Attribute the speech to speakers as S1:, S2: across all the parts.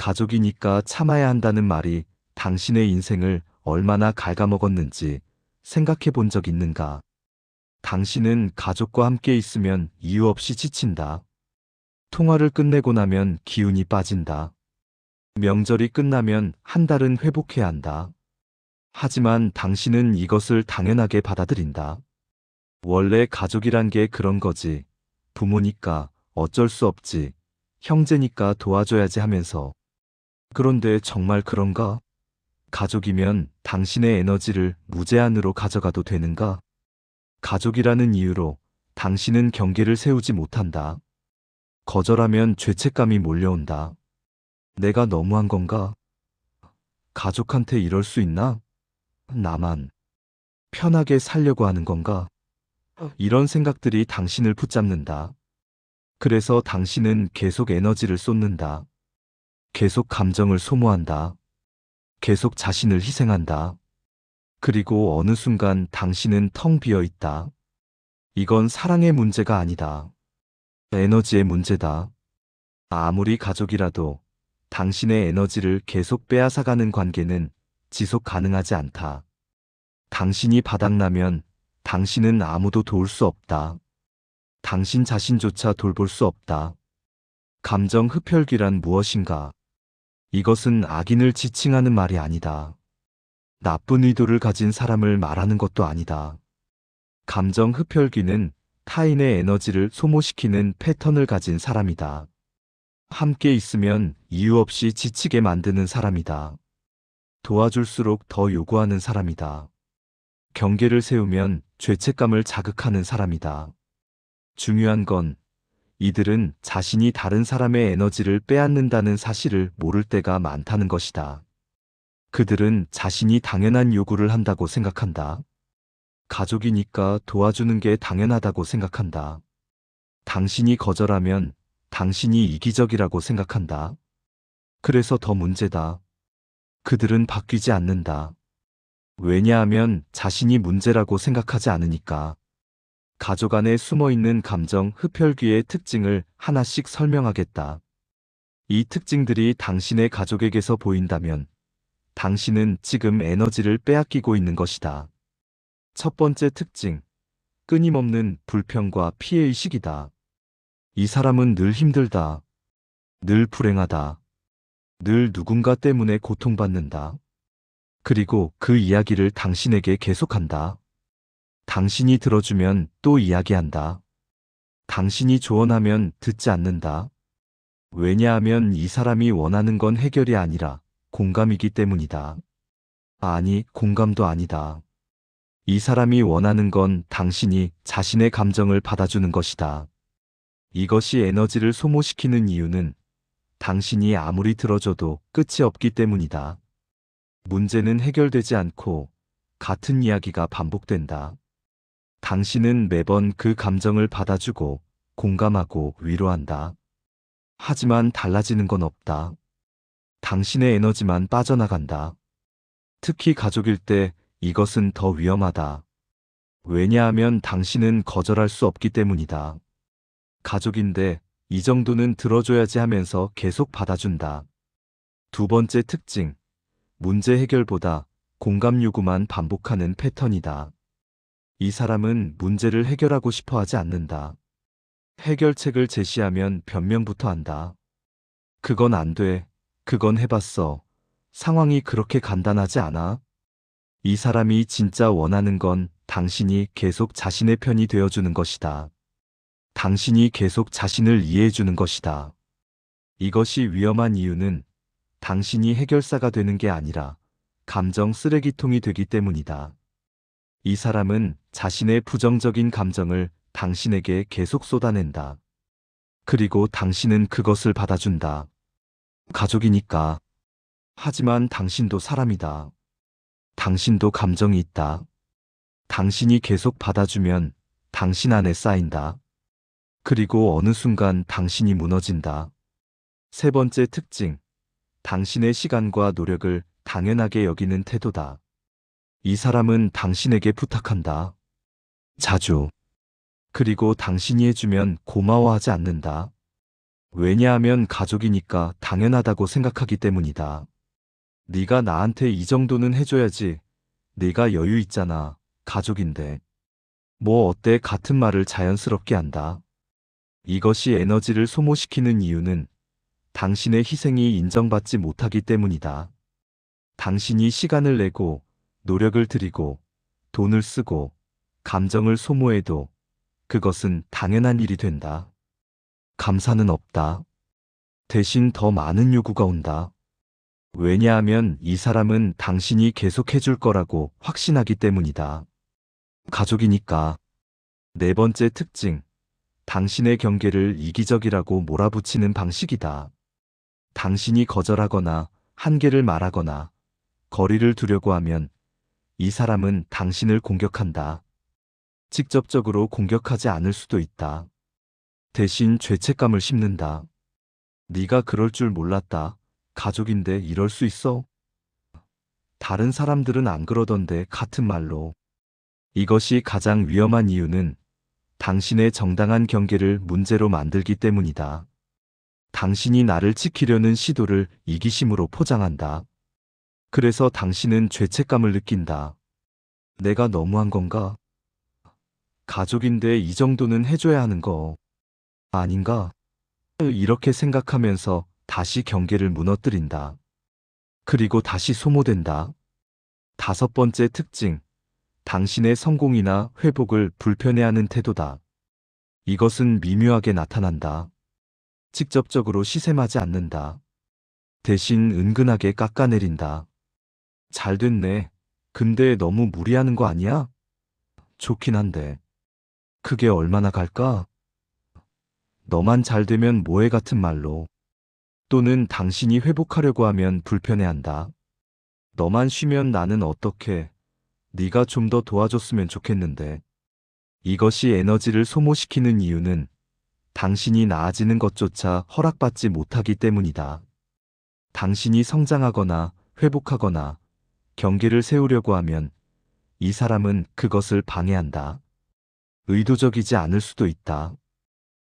S1: 가족이니까 참아야 한다는 말이 당신의 인생을 얼마나 갉아먹었는지 생각해 본 적 있는가? 당신은 가족과 함께 있으면 이유 없이 지친다. 통화를 끝내고 나면 기운이 빠진다. 명절이 끝나면 한 달은 회복해야 한다. 하지만 당신은 이것을 당연하게 받아들인다. 원래 가족이란 게 그런 거지. 부모니까 어쩔 수 없지. 형제니까 도와줘야지 하면서. 그런데 정말 그런가? 가족이면 당신의 에너지를 무제한으로 가져가도 되는가? 가족이라는 이유로 당신은 경계를 세우지 못한다. 거절하면 죄책감이 몰려온다. 내가 너무한 건가? 가족한테 이럴 수 있나? 나만 편하게 살려고 하는 건가? 이런 생각들이 당신을 붙잡는다. 그래서 당신은 계속 에너지를 쏟는다. 계속 감정을 소모한다. 계속 자신을 희생한다. 그리고 어느 순간 당신은 텅 비어 있다. 이건 사랑의 문제가 아니다. 에너지의 문제다. 아무리 가족이라도 당신의 에너지를 계속 빼앗아가는 관계는 지속 가능하지 않다. 당신이 바닥나면 당신은 아무도 도울 수 없다. 당신 자신조차 돌볼 수 없다. 감정 흡혈귀란 무엇인가? 이것은 악인을 지칭하는 말이 아니다. 나쁜 의도를 가진 사람을 말하는 것도 아니다. 감정 흡혈귀는 타인의 에너지를 소모시키는 패턴을 가진 사람이다. 함께 있으면 이유 없이 지치게 만드는 사람이다. 도와줄수록 더 요구하는 사람이다. 경계를 세우면 죄책감을 자극하는 사람이다. 중요한 건 이들은 자신이 다른 사람의 에너지를 빼앗는다는 사실을 모를 때가 많다는 것이다. 그들은 자신이 당연한 요구를 한다고 생각한다. 가족이니까 도와주는 게 당연하다고 생각한다. 당신이 거절하면 당신이 이기적이라고 생각한다. 그래서 더 문제다. 그들은 바뀌지 않는다. 왜냐하면 자신이 문제라고 생각하지 않으니까. 가족 안에 숨어있는 감정 흡혈귀의 특징을 하나씩 설명하겠다. 이 특징들이 당신의 가족에게서 보인다면 당신은 지금 에너지를 빼앗기고 있는 것이다. 첫 번째 특징, 끊임없는 불평과 피해의식이다. 이 사람은 늘 힘들다. 늘 불행하다. 늘 누군가 때문에 고통받는다. 그리고 그 이야기를 당신에게 계속한다. 당신이 들어주면 또 이야기한다. 당신이 조언하면 듣지 않는다. 왜냐하면 이 사람이 원하는 건 해결이 아니라 공감이기 때문이다. 아니, 공감도 아니다. 이 사람이 원하는 건 당신이 자신의 감정을 받아주는 것이다. 이것이 에너지를 소모시키는 이유는 당신이 아무리 들어줘도 끝이 없기 때문이다. 문제는 해결되지 않고 같은 이야기가 반복된다. 당신은 매번 그 감정을 받아주고 공감하고 위로한다. 하지만 달라지는 건 없다. 당신의 에너지만 빠져나간다. 특히 가족일 때 이것은 더 위험하다. 왜냐하면 당신은 거절할 수 없기 때문이다. 가족인데 이 정도는 들어줘야지 하면서 계속 받아준다. 두 번째 특징, 문제 해결보다 공감 요구만 반복하는 패턴이다. 이 사람은 문제를 해결하고 싶어 하지 않는다. 해결책을 제시하면 변명부터 한다. 그건 안 돼. 그건 해봤어. 상황이 그렇게 간단하지 않아. 이 사람이 진짜 원하는 건 당신이 계속 자신의 편이 되어주는 것이다. 당신이 계속 자신을 이해해주는 것이다. 이것이 위험한 이유는 당신이 해결사가 되는 게 아니라 감정 쓰레기통이 되기 때문이다. 이 사람은 자신의 부정적인 감정을 당신에게 계속 쏟아낸다. 그리고 당신은 그것을 받아준다. 가족이니까. 하지만 당신도 사람이다. 당신도 감정이 있다. 당신이 계속 받아주면 당신 안에 쌓인다. 그리고 어느 순간 당신이 무너진다. 세 번째 특징, 당신의 시간과 노력을 당연하게 여기는 태도다. 이 사람은 당신에게 부탁한다. 자주. 그리고 당신이 해주면 고마워하지 않는다. 왜냐하면 가족이니까 당연하다고 생각하기 때문이다. 네가 나한테 이 정도는 해줘야지. 네가 여유 있잖아. 가족인데. 뭐 어때 같은 말을 자연스럽게 한다. 이것이 에너지를 소모시키는 이유는 당신의 희생이 인정받지 못하기 때문이다. 당신이 시간을 내고 노력을 들이고 돈을 쓰고 감정을 소모해도 그것은 당연한 일이 된다. 감사는 없다. 대신 더 많은 요구가 온다. 왜냐하면 이 사람은 당신이 계속 해줄 거라고 확신하기 때문이다. 가족이니까. 네 번째 특징. 당신의 경계를 이기적이라고 몰아붙이는 방식이다. 당신이 거절하거나 한계를 말하거나 거리를 두려고 하면 이 사람은 당신을 공격한다. 직접적으로 공격하지 않을 수도 있다. 대신 죄책감을 심는다. 네가 그럴 줄 몰랐다. 가족인데 이럴 수 있어? 다른 사람들은 안 그러던데 같은 말로. 이것이 가장 위험한 이유는 당신의 정당한 경계를 문제로 만들기 때문이다. 당신이 나를 지키려는 시도를 이기심으로 포장한다. 그래서 당신은 죄책감을 느낀다. 내가 너무한 건가? 가족인데 이 정도는 해줘야 하는 거 아닌가? 이렇게 생각하면서 다시 경계를 무너뜨린다. 그리고 다시 소모된다. 다섯 번째 특징. 당신의 성공이나 회복을 불편해하는 태도다. 이것은 미묘하게 나타난다. 직접적으로 시샘하지 않는다. 대신 은근하게 깎아내린다. 잘 됐네. 근데 너무 무리하는 거 아니야? 좋긴 한데. 그게 얼마나 갈까? 너만 잘 되면 뭐해 같은 말로. 또는 당신이 회복하려고 하면 불편해한다. 너만 쉬면 나는 어떡해. 네가 좀 더 도와줬으면 좋겠는데. 이것이 에너지를 소모시키는 이유는 당신이 나아지는 것조차 허락받지 못하기 때문이다. 당신이 성장하거나 회복하거나 경계를 세우려고 하면 이 사람은 그것을 방해한다. 의도적이지 않을 수도 있다.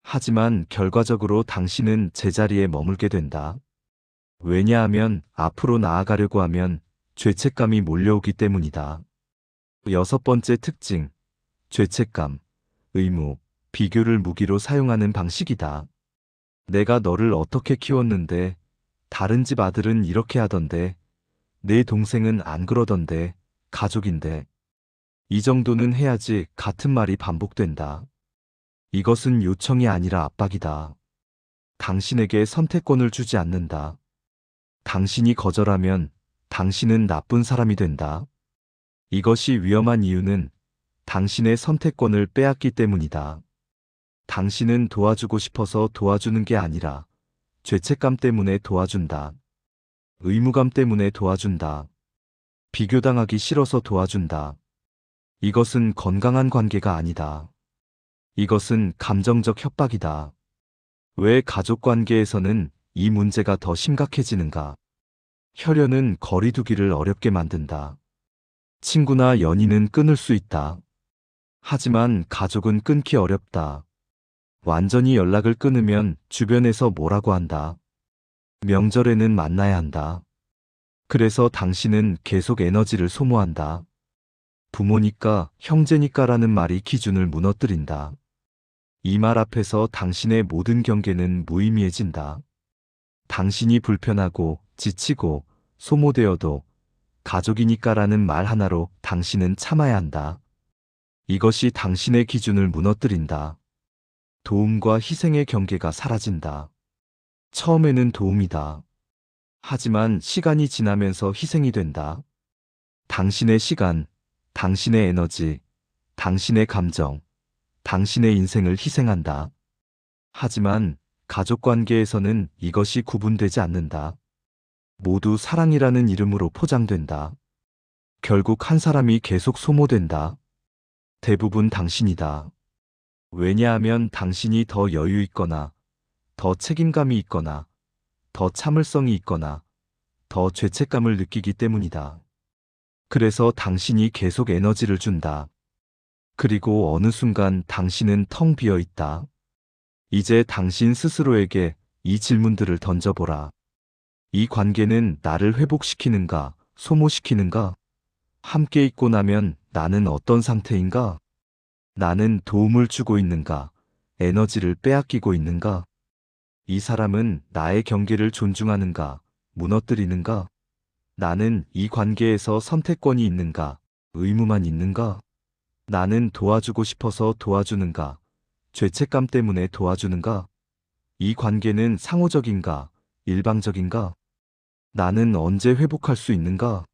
S1: 하지만 결과적으로 당신은 제자리에 머물게 된다. 왜냐하면 앞으로 나아가려고 하면 죄책감이 몰려오기 때문이다. 여섯 번째 특징. 죄책감, 의무, 비교를 무기로 사용하는 방식이다. 내가 너를 어떻게 키웠는데, 다른 집 아들은 이렇게 하던데, 내 동생은 안 그러던데, 가족인데. 이 정도는 해야지 같은 말이 반복된다. 이것은 요청이 아니라 압박이다. 당신에게 선택권을 주지 않는다. 당신이 거절하면 당신은 나쁜 사람이 된다. 이것이 위험한 이유는 당신의 선택권을 빼앗기 때문이다. 당신은 도와주고 싶어서 도와주는 게 아니라 죄책감 때문에 도와준다. 의무감 때문에 도와준다. 비교당하기 싫어서 도와준다. 이것은 건강한 관계가 아니다. 이것은 감정적 협박이다. 왜 가족 관계에서는 이 문제가 더 심각해지는가? 혈연은 거리두기를 어렵게 만든다. 친구나 연인은 끊을 수 있다. 하지만 가족은 끊기 어렵다. 완전히 연락을 끊으면 주변에서 뭐라고 한다. 명절에는 만나야 한다. 그래서 당신은 계속 에너지를 소모한다. 부모니까, 형제니까라는 말이 기준을 무너뜨린다. 이 말 앞에서 당신의 모든 경계는 무의미해진다. 당신이 불편하고 지치고 소모되어도 가족이니까라는 말 하나로 당신은 참아야 한다. 이것이 당신의 기준을 무너뜨린다. 도움과 희생의 경계가 사라진다. 처음에는 도움이다. 하지만 시간이 지나면서 희생이 된다. 당신의 시간, 당신의 에너지, 당신의 감정, 당신의 인생을 희생한다. 하지만 가족 관계에서는 이것이 구분되지 않는다. 모두 사랑이라는 이름으로 포장된다. 결국 한 사람이 계속 소모된다. 대부분 당신이다. 왜냐하면 당신이 더 여유 있거나, 더 책임감이 있거나, 더 참을성이 있거나, 더 죄책감을 느끼기 때문이다. 그래서 당신이 계속 에너지를 준다. 그리고 어느 순간 당신은 텅 비어 있다. 이제 당신 스스로에게 이 질문들을 던져보라. 이 관계는 나를 회복시키는가, 소모시키는가? 함께 있고 나면 나는 어떤 상태인가? 나는 도움을 주고 있는가? 에너지를 빼앗기고 있는가? 이 사람은 나의 경계를 존중하는가? 무너뜨리는가? 나는 이 관계에서 선택권이 있는가? 의무만 있는가? 나는 도와주고 싶어서 도와주는가? 죄책감 때문에 도와주는가? 이 관계는 상호적인가? 일방적인가? 나는 언제 회복할 수 있는가?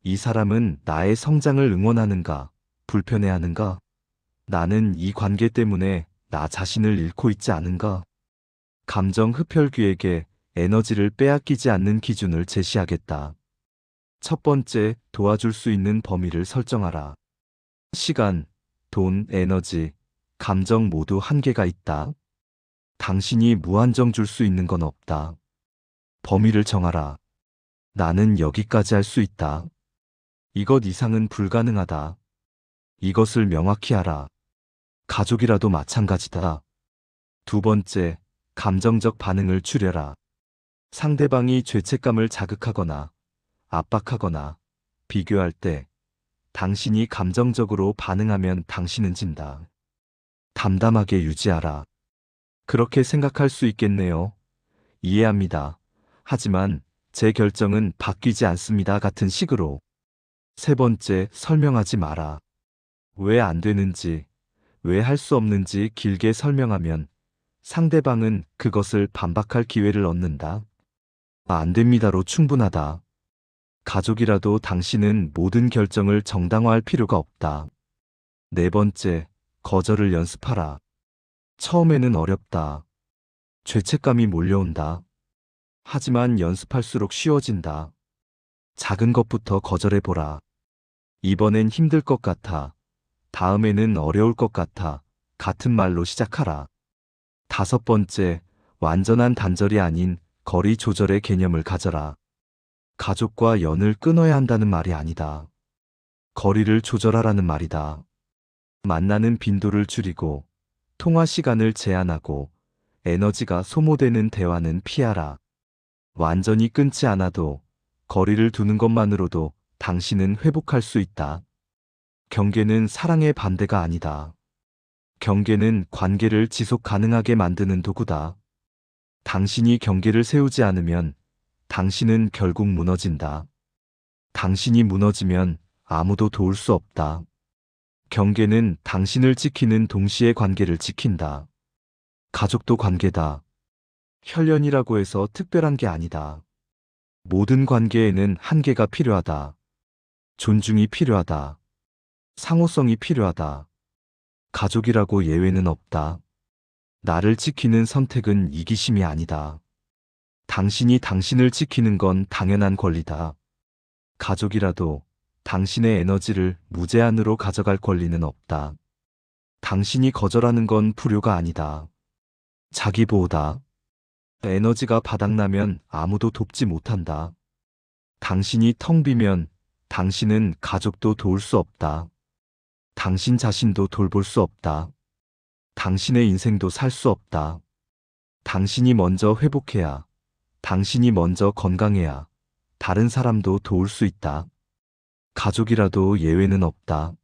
S1: 이 사람은 나의 성장을 응원하는가? 불편해하는가? 나는 이 관계 때문에 나 자신을 잃고 있지 않은가? 감정 흡혈귀에게 에너지를 빼앗기지 않는 기준을 제시하겠다. 첫 번째, 도와줄 수 있는 범위를 설정하라. 시간, 돈, 에너지, 감정 모두 한계가 있다. 당신이 무한정 줄 수 있는 건 없다. 범위를 정하라. 나는 여기까지 할 수 있다. 이것 이상은 불가능하다. 이것을 명확히 하라. 가족이라도 마찬가지다. 두 번째, 감정적 반응을 줄여라. 상대방이 죄책감을 자극하거나 압박하거나 비교할 때 당신이 감정적으로 반응하면 당신은 진다. 담담하게 유지하라. 그렇게 생각할 수 있겠네요. 이해합니다. 하지만 제 결정은 바뀌지 않습니다. 같은 식으로. 세 번째, 설명하지 마라. 왜 안 되는지, 왜 할 수 없는지 길게 설명하면 상대방은 그것을 반박할 기회를 얻는다. 안 됩니다로 충분하다. 가족이라도 당신은 모든 결정을 정당화할 필요가 없다. 네 번째, 거절을 연습하라. 처음에는 어렵다. 죄책감이 몰려온다. 하지만 연습할수록 쉬워진다. 작은 것부터 거절해보라. 이번엔 힘들 것 같아. 다음에는 어려울 것 같아. 같은 말로 시작하라. 다섯 번째, 완전한 단절이 아닌 거리 조절의 개념을 가져라. 가족과 연을 끊어야 한다는 말이 아니다. 거리를 조절하라는 말이다. 만나는 빈도를 줄이고, 통화 시간을 제한하고, 에너지가 소모되는 대화는 피하라. 완전히 끊지 않아도 거리를 두는 것만으로도 당신은 회복할 수 있다. 경계는 사랑의 반대가 아니다. 경계는 관계를 지속 가능하게 만드는 도구다. 당신이 경계를 세우지 않으면 당신은 결국 무너진다. 당신이 무너지면 아무도 도울 수 없다. 경계는 당신을 지키는 동시에 관계를 지킨다. 가족도 관계다. 혈연이라고 해서 특별한 게 아니다. 모든 관계에는 한계가 필요하다. 존중이 필요하다. 상호성이 필요하다. 가족이라고 예외는 없다. 나를 지키는 선택은 이기심이 아니다. 당신이 당신을 지키는 건 당연한 권리다. 가족이라도 당신의 에너지를 무제한으로 가져갈 권리는 없다. 당신이 거절하는 건 불효가 아니다. 자기보호다. 에너지가 바닥나면 아무도 돕지 못한다. 당신이 텅 비면 당신은 가족도 도울 수 없다. 당신 자신도 돌볼 수 없다. 당신의 인생도 살 수 없다. 당신이 먼저 회복해야, 당신이 먼저 건강해야 다른 사람도 도울 수 있다. 가족이라도 예외는 없다.